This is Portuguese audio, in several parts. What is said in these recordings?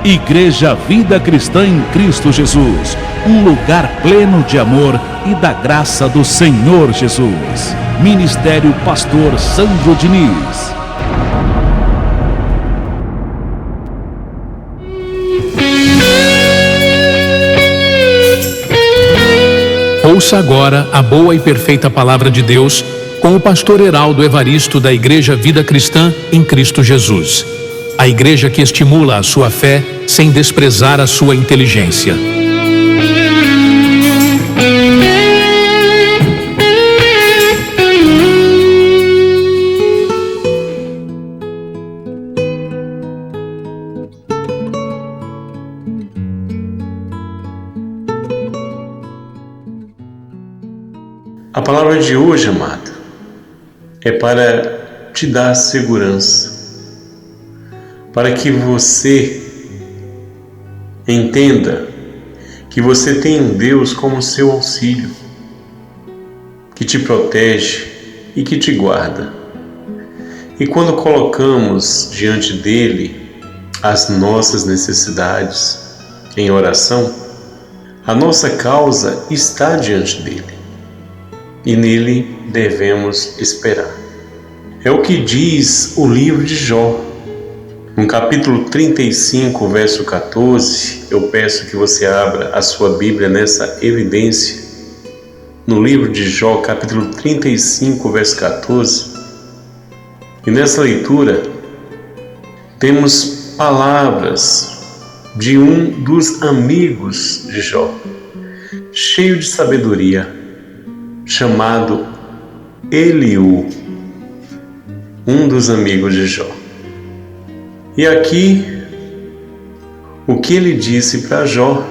Igreja Vida Cristã em Cristo Jesus, um lugar pleno de amor e da graça do Senhor Jesus. Ministério Pastor Sandro Diniz. Ouça agora a boa e perfeita palavra de Deus com o pastor Heraldo Evaristo da Igreja Vida Cristã em Cristo Jesus. A igreja que estimula a sua fé sem desprezar a sua inteligência. A palavra de hoje, amado, é para te dar segurança, para que você entenda que você tem um Deus como seu auxílio, que te protege e que te guarda. E quando colocamos diante dele as nossas necessidades em oração, a nossa causa está diante dele e nele devemos esperar. É o que diz o livro de Jó. No capítulo 35, verso 14, eu peço que você abra a sua Bíblia nessa evidência. No livro de Jó, capítulo 35, verso 14. E nessa leitura, temos palavras de um dos amigos de Jó, cheio de sabedoria, chamado Eliú, um dos amigos de Jó. E aqui, o que ele disse para Jó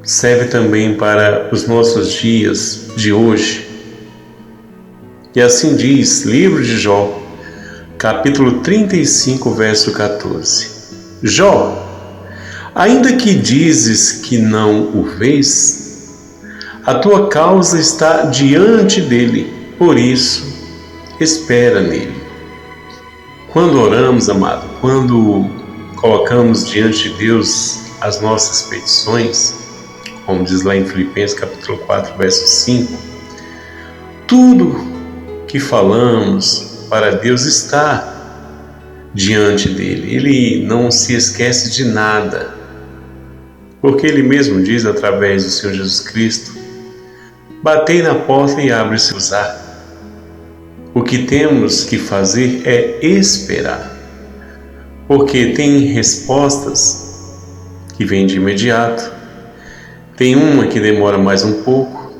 serve também para os nossos dias de hoje. E assim diz, livro de Jó, capítulo 35, verso 14. Jó, ainda que dizes que não o vês, a tua causa está diante dele, por isso, espera nele. Quando oramos, amado, quando colocamos diante de Deus as nossas petições, como diz lá em Filipenses capítulo 4, verso 5, tudo que falamos para Deus está diante dele. Ele não se esquece de nada, porque ele mesmo diz através do Senhor Jesus Cristo: batei na porta e abre-se-vos-á. O que temos que fazer é esperar, porque tem respostas que vêm de imediato, tem uma que demora mais um pouco,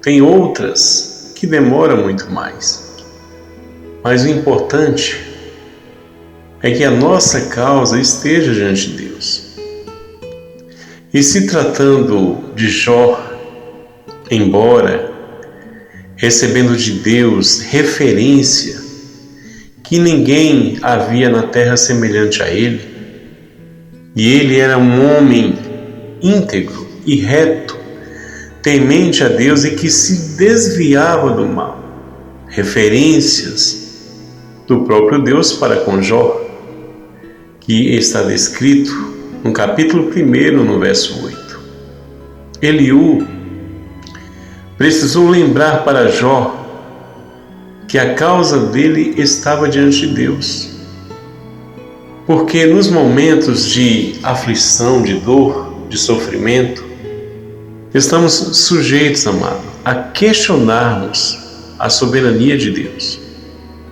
tem outras que demoram muito mais. Mas o importante é que a nossa causa esteja diante de Deus. E se tratando de Jó, embora recebendo de Deus referência que ninguém havia na terra semelhante a ele, e ele era um homem íntegro e reto, temente a Deus e que se desviava do mal. Referências do próprio Deus para com Jó, que está descrito no capítulo 1, no verso 8. Eliú precisou lembrar para Jó que a causa dele estava diante de Deus. Porque nos momentos de aflição, de dor, de sofrimento, estamos sujeitos, amado, a questionarmos a soberania de Deus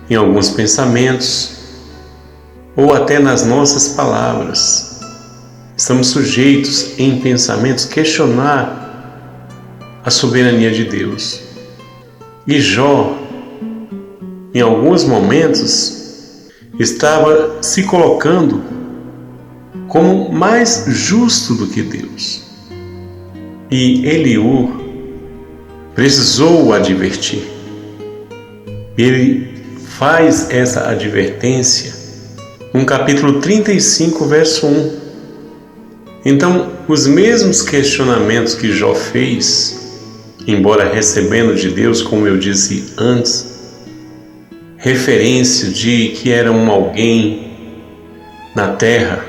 em alguns pensamentos ou até nas nossas palavras. Estamos sujeitos em pensamentos questionar a soberania de Deus. E Jó, em alguns momentos, estava se colocando como mais justo do que Deus. E Eliú precisou o advertir. Ele faz essa advertência no capítulo 35, verso 1. Então, os mesmos questionamentos que Jó fez, embora recebendo de Deus, como eu disse antes, referência de que era alguém na terra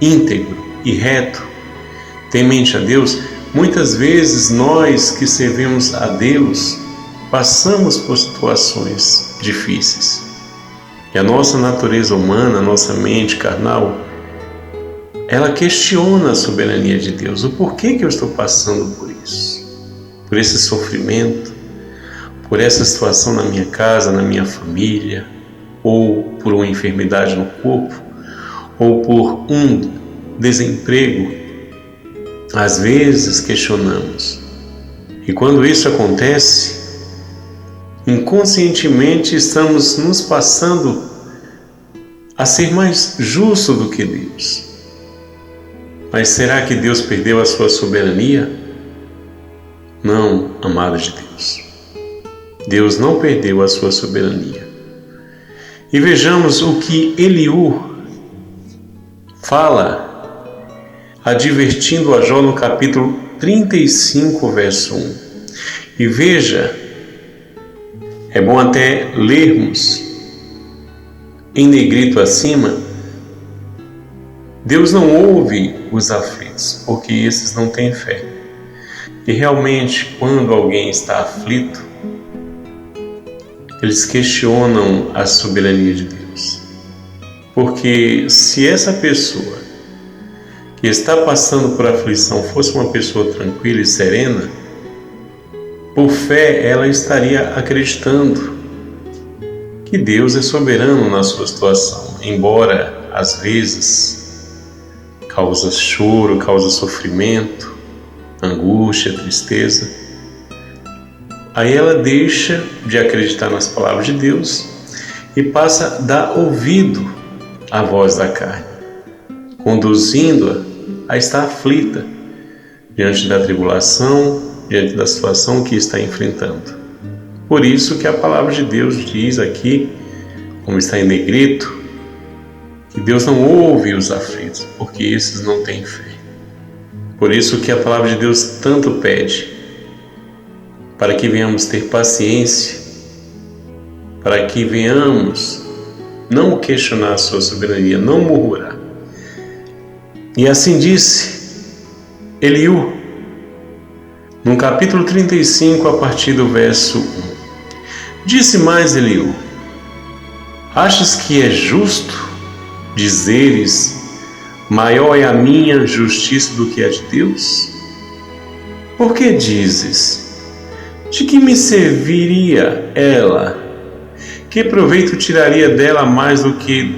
íntegro e reto, temente a Deus, muitas vezes nós que servimos a Deus passamos por situações difíceis. E a nossa natureza humana, a nossa mente carnal, ela questiona a soberania de Deus. O porquê que eu estou passando por isso? Por esse sofrimento, por essa situação na minha casa, na minha família, ou por uma enfermidade no corpo, ou por um desemprego. Às vezes questionamos. E quando isso acontece, inconscientemente estamos nos passando a ser mais justo do que Deus. Mas será que Deus perdeu a sua soberania? Não, amado de Deus. Deus não perdeu a sua soberania. E vejamos o que Eliú fala, advertindo a Jó no capítulo 35, verso 1. E veja, é bom até lermos em negrito acima: Deus não ouve os aflitos, porque esses não têm fé. E realmente, quando alguém está aflito, eles questionam a soberania de Deus. Porque se essa pessoa que está passando por aflição fosse uma pessoa tranquila e serena, por fé ela estaria acreditando que Deus é soberano na sua situação, embora às vezes causa choro, causa sofrimento, angústia, tristeza. Aí ela deixa de acreditar nas palavras de Deus e passa a dar ouvido à voz da carne, conduzindo-a a estar aflita diante da tribulação, diante da situação que está enfrentando. Por isso que a palavra de Deus diz aqui, como está em negrito, que Deus não ouve os aflitos, porque esses não têm fé. Por isso que a palavra de Deus tanto pede, para que venhamos ter paciência, para que venhamos não questionar a sua soberania, não murmurar. E assim disse Eliú, no capítulo 35, a partir do verso 1. Disse mais Eliú: achas que é justo dizeres, maior é a minha justiça do que a de Deus? Por que dizes, de que me serviria ela? Que proveito tiraria dela mais do que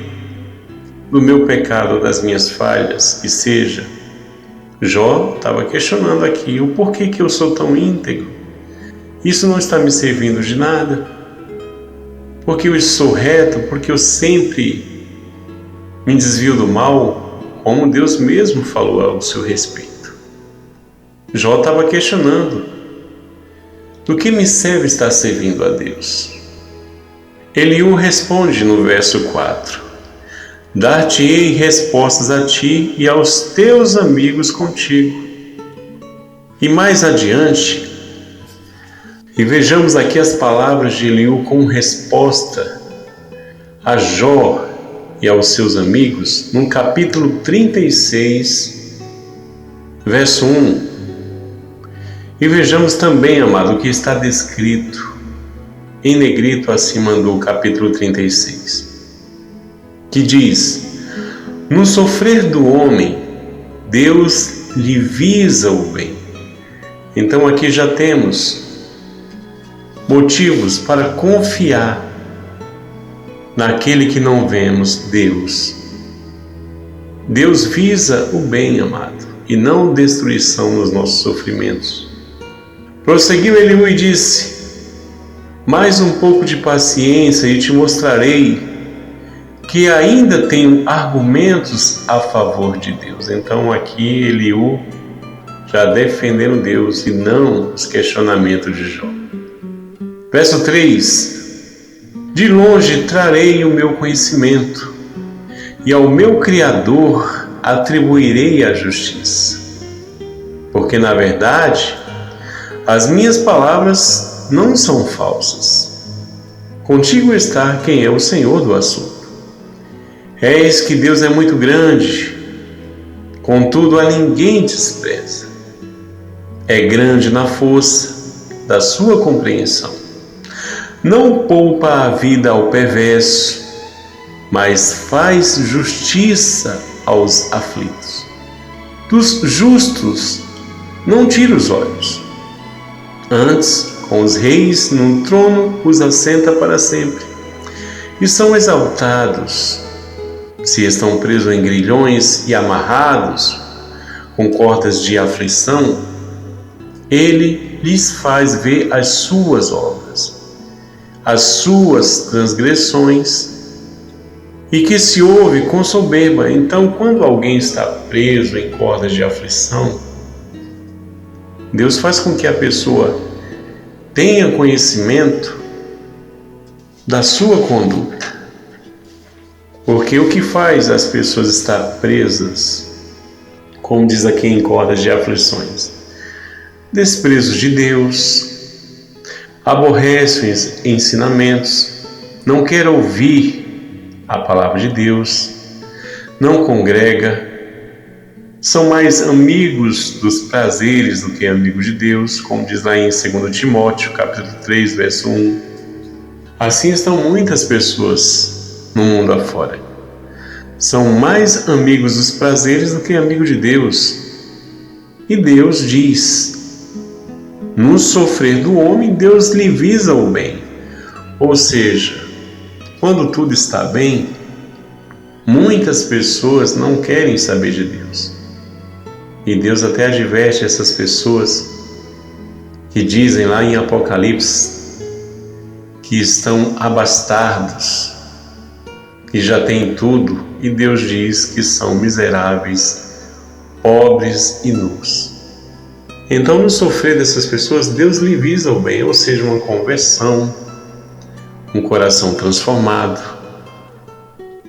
do meu pecado, das minhas falhas? Que seja, Jó estava questionando aqui o porquê que eu sou tão íntegro. Isso não está me servindo de nada. Porque eu sou reto, porque eu sempre me desvio do mal, como Deus mesmo falou ao seu respeito. Jó estava questionando: do que me serve estar servindo a Deus? Eliú responde no verso 4: dar-te-ei respostas a ti e aos teus amigos contigo. E mais adiante, e vejamos aqui as palavras de Eliú como resposta a Jó e aos seus amigos, no capítulo 36, verso 1. E vejamos também, amado, o que está descrito em negrito acima do capítulo 36, que diz: no sofrer do homem, Deus lhe visa o bem. Então aqui já temos motivos para confiar naquele que não vemos, Deus. Deus visa o bem, amado, e não destruição nos nossos sofrimentos. Prosseguiu Eliú e disse: mais um pouco de paciência e te mostrarei que ainda tenho argumentos a favor de Deus. Então aqui Eliú já defendendo Deus e não os questionamentos de Jó. Verso 3: de longe trarei o meu conhecimento e ao meu Criador atribuirei a justiça. Porque na verdade as minhas palavras não são falsas. Contigo está quem é o Senhor do assunto. Eis que Deus é muito grande contudo a ninguém despreza. É grande na força da sua compreensão. Não poupa a vida ao perverso, mas faz justiça aos aflitos. Dos justos não tira os olhos. Antes, com os reis num trono, os assenta para sempre. E são exaltados. Se estão presos em grilhões e amarrados com cordas de aflição, ele lhes faz ver as suas obras, as suas transgressões, e que se ouve com soberba. Então, quando alguém está preso em cordas de aflição, Deus faz com que a pessoa tenha conhecimento da sua conduta. Porque o que faz as pessoas estar presas, como diz aqui em cordas de aflições? Desprezo de Deus, aborrece os ensinamentos, não quer ouvir a palavra de Deus, não congrega, são mais amigos dos prazeres do que amigos de Deus, como diz lá em 2 Timóteo, capítulo 3, verso 1. Assim estão muitas pessoas no mundo afora. São mais amigos dos prazeres do que amigos de Deus. E Deus diz: no sofrer do homem, Deus lhe visa o bem. Ou seja, quando tudo está bem, muitas pessoas não querem saber de Deus. E Deus até adverte essas pessoas que dizem lá em Apocalipse que estão abastados, que já têm tudo, e Deus diz que são miseráveis, pobres e nus. Então, no sofrer dessas pessoas, Deus lhe visa o bem, ou seja, uma conversão, um coração transformado.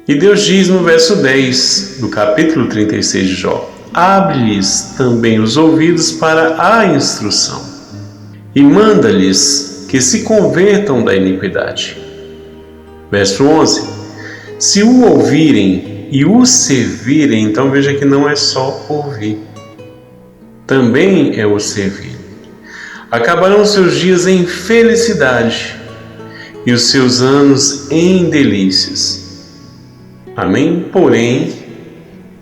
E Deus diz no verso 10 do capítulo 36 de Jó: abre-lhes também os ouvidos para a instrução, e manda-lhes que se convertam da iniquidade. Verso 11: se o ouvirem e o servirem, então veja que não é só ouvir, também é o servir. Acabarão seus dias em felicidade e os seus anos em delícias. Amém? Porém,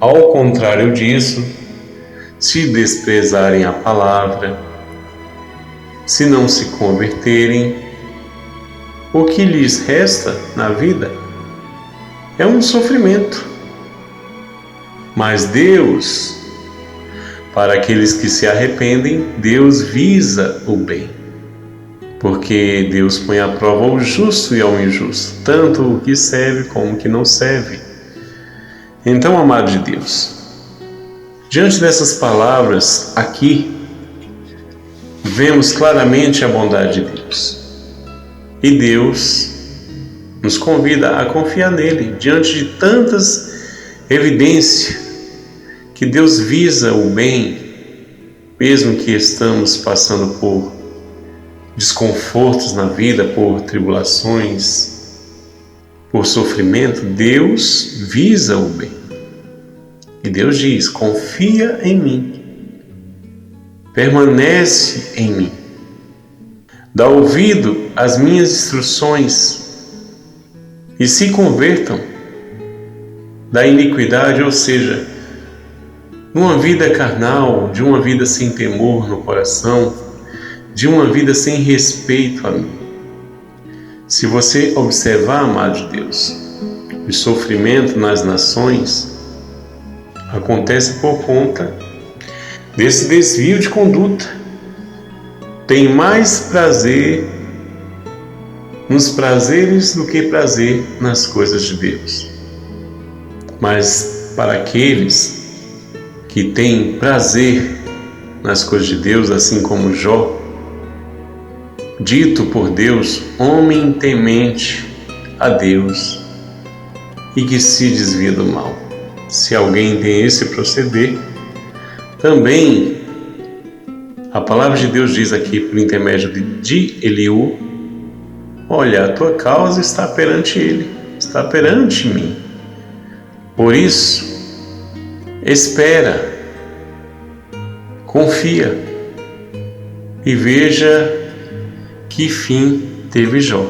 ao contrário disso, se desprezarem a palavra, se não se converterem, o que lhes resta na vida é um sofrimento. Mas Deus, para aqueles que se arrependem, Deus visa o bem. Porque Deus põe à prova o justo e ao injusto, tanto o que serve como o que não serve. Então, amado de Deus, diante dessas palavras aqui, vemos claramente a bondade de Deus. E Deus nos convida a confiar nele, diante de tantas evidências que Deus visa o bem, mesmo que estamos passando por desconfortos na vida, por tribulações, por sofrimento. Deus visa o bem. E Deus diz: confia em mim, permanece em mim, dá ouvido às minhas instruções e se convertam da iniquidade, ou seja, de uma vida carnal, de uma vida sem temor no coração, de uma vida sem respeito a mim. Se você observar, amado de Deus, o sofrimento nas nações acontece por conta desse desvio de conduta. Tem mais prazer nos prazeres do que prazer nas coisas de Deus. Mas para aqueles que têm prazer nas coisas de Deus, assim como Jó, dito por Deus, homem temente a Deus e que se desvia do mal. Se alguém tem esse proceder, também a palavra de Deus diz aqui por intermédio de Eliú: olha, a tua causa está perante ele, está perante mim. Por isso, espera, confia e veja que fim teve Jó.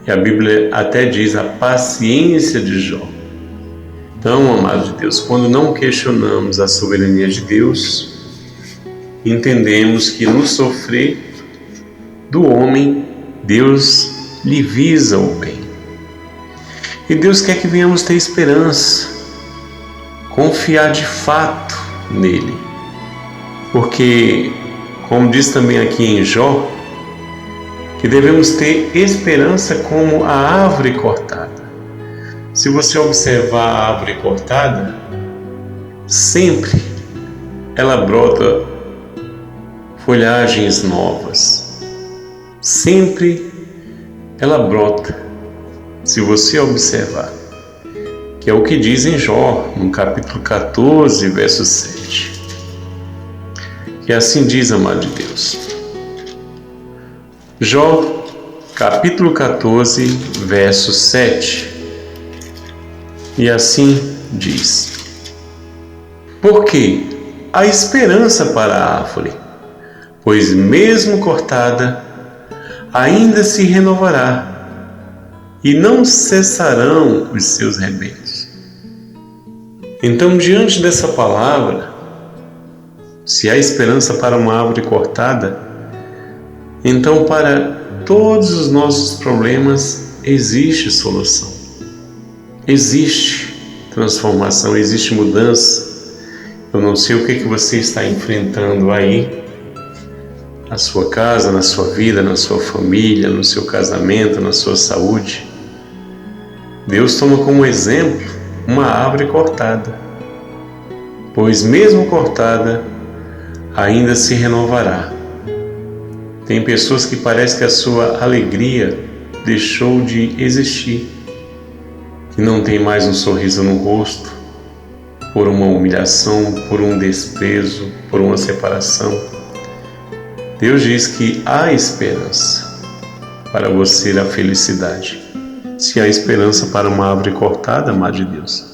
E a Bíblia até diz a paciência de Jó. Então, amados de Deus, quando não questionamos a soberania de Deus, entendemos que no sofrer do homem, Deus lhe visa o bem. E Deus quer que venhamos ter esperança, confiar de fato nele. Porque, como diz também aqui em Jó, que devemos ter esperança como a árvore cortada. Se você observar a árvore cortada, sempre ela brota folhagens novas. Sempre ela brota, se você observar. Que é o que diz em Jó, no capítulo 14, verso 7. Que assim diz, amado de Deus. Jó, capítulo 14, verso 7. E assim diz: porque há esperança para a árvore, pois mesmo cortada, ainda se renovará, e não cessarão os seus rebentos. Então, diante dessa palavra, se há esperança para uma árvore cortada, então para todos os nossos problemas existe solução, existe transformação, existe mudança. Eu não sei o que você está enfrentando aí, na sua casa, na sua vida, na sua família, no seu casamento, na sua saúde. Deus toma como exemplo uma árvore cortada, pois mesmo cortada, ainda se renovará. Tem pessoas que parece que a sua alegria deixou de existir, que não tem mais um sorriso no rosto, por uma humilhação, por um desprezo, por uma separação. Deus diz que há esperança para você a felicidade. Se há esperança para uma árvore cortada, amado de Deus,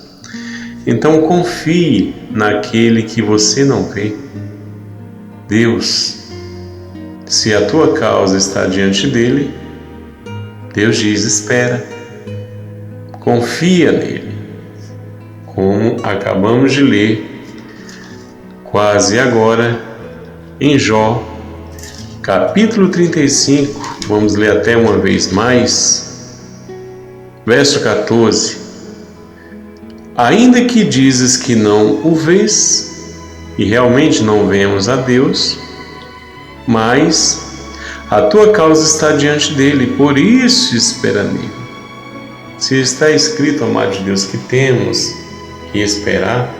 então confie naquele que você não vê. Deus, se a tua causa está diante dele, Deus diz: espera, confia nele. Como acabamos de ler quase agora em Jó, capítulo 35, vamos ler até uma vez mais, verso 14. Ainda que dizes que não o vês, e realmente não vemos a Deus, mas a tua causa está diante dele, por isso espera nele. Se está escrito, amado de Deus, que temos que esperar,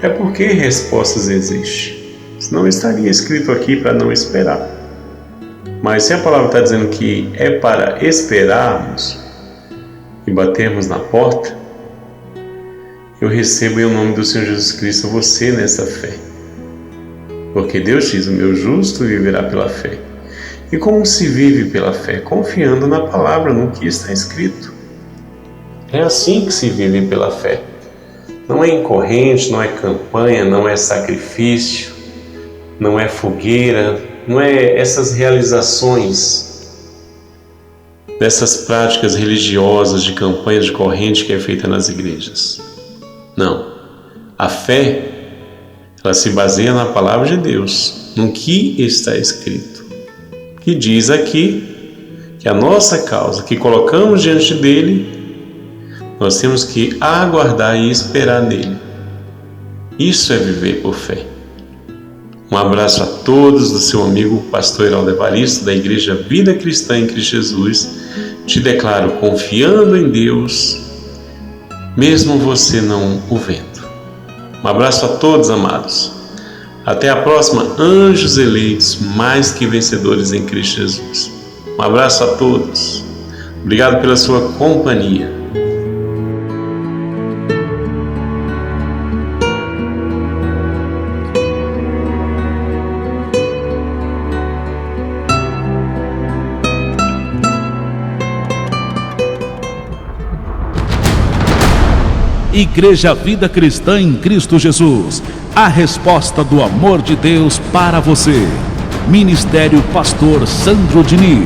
é porque respostas existem. Senão estaria escrito aqui para não esperar. Mas se a palavra está dizendo que é para esperarmos e batermos na porta, eu recebo em nome do Senhor Jesus Cristo você nessa fé. Porque Deus diz: o meu justo viverá pela fé. E como se vive pela fé? Confiando na palavra, no que está escrito. É assim que se vive pela fé. Não é em corrente, não é campanha, não é sacrifício, não é fogueira, não é essas realizações dessas práticas religiosas de campanha de corrente que é feita nas igrejas. Não. A fé, ela se baseia na palavra de Deus, no que está escrito, que diz aqui que a nossa causa, que colocamos diante dele, nós temos que aguardar e esperar nele. Isso é viver por fé. Um abraço a todos do seu amigo pastor Heraldo Evaristo, da Igreja Vida Cristã em Cristo Jesus. Te declaro confiando em Deus, mesmo você não o vendo. Um abraço a todos, amados. Até a próxima, anjos eleitos, mais que vencedores em Cristo Jesus. Um abraço a todos. Obrigado pela sua companhia. Igreja Vida Cristã em Cristo Jesus, a resposta do amor de Deus para você. Ministério Pastor Sandro Diniz.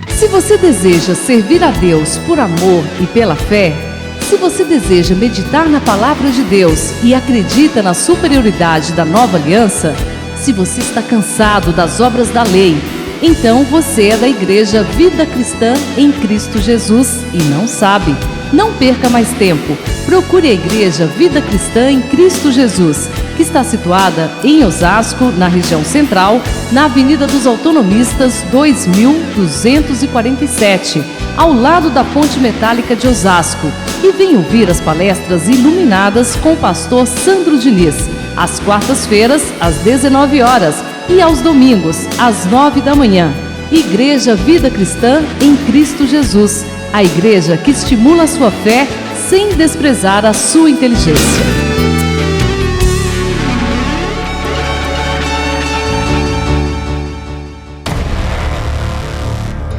Se você deseja servir a Deus por amor e pela fé, se você deseja meditar na Palavra de Deus e acredita na superioridade da nova aliança, se você está cansado das obras da lei, então você é da Igreja Vida Cristã em Cristo Jesus e não sabe. Não perca mais tempo. Procure a Igreja Vida Cristã em Cristo Jesus, que está situada em Osasco, na região central, na Avenida dos Autonomistas 2247, ao lado da Ponte Metálica de Osasco. E venha ouvir as palestras iluminadas com o pastor Sandro Diniz, às quartas-feiras, às 19 horas e aos domingos, às 9 da manhã. Igreja Vida Cristã em Cristo Jesus, a igreja que estimula a sua fé sem desprezar a sua inteligência.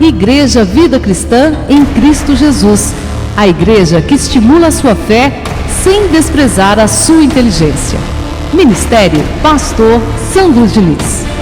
Igreja Vida Cristã em Cristo Jesus, a igreja que estimula a sua fé sem desprezar a sua inteligência. Ministério Pastor Sandro Diniz.